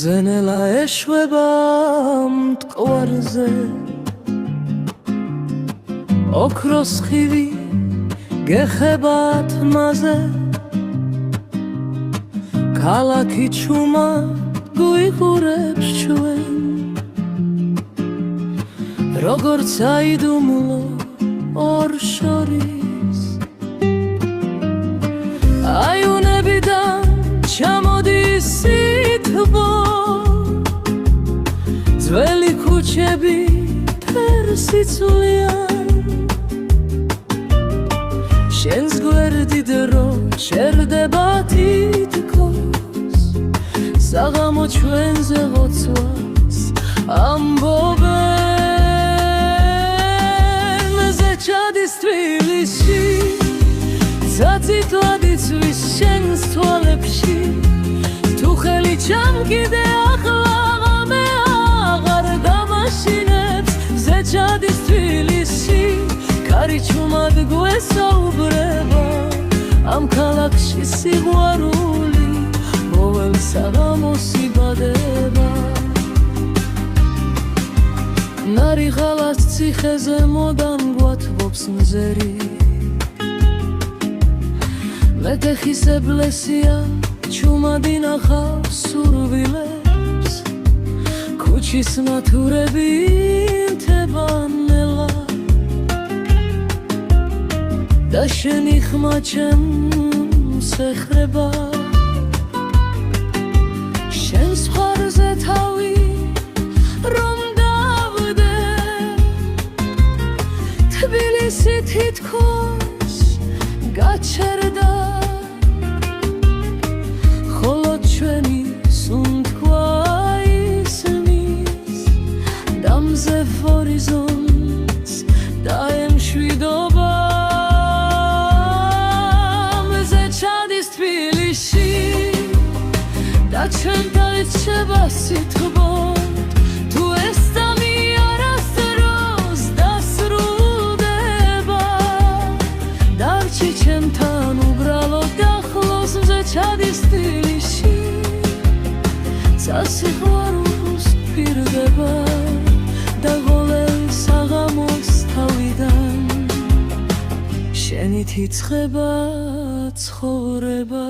ზენელა ეშვება მტკვარზე ოქროს ხივი გეხება თმაზე ქალაქი ჩუმა გვიყურებს ჩვენ როგორც აიდუმლო ორ შორის აიუნებიდან ჩამოდის სითბო ძველი ქუჩები თერსიცლიან შენს გვერდით რო შერდება თითქოს საღამო ჩვენზე ოცვას ამბობენ ზეჩადის თბილისში საწითლად იცვის შენს თვალებში თუ ხელი ჩამკიდე ახლა მე აღარ დამაშინებს ზეჩადის თბილისში კარი ჩუმად გვესაუბრება ამ ქალაქში სიყვარული ყოველ საღამოს იბადება ნარიღალას ციხეზე მოდამ გვათბობს მზერი მეტეხისებლესია ჩუმადი ნახავს სურვილებს ქუჩის ნათურები მთებანელა და შენი ხმა ჩემს ეხრება შენს მხარზე თავი რომ დავდე თბილისი თითქოს გაჩერდა ხოლო ჩვენი სუნთქვა ისმის დამზე ჰორიზონტს და ემშვიდობა და ჩვენ დაეჩება სითბოდ თუ ეს წამი არასდროს დასრულდება დარჩი ჩემთან უბრალოდ ახლოს მზე ჩადის თბილისში სასიყვარულოს პირდება და ღოლელ საღამოს თავიდან შენით იწყება ცხოვრება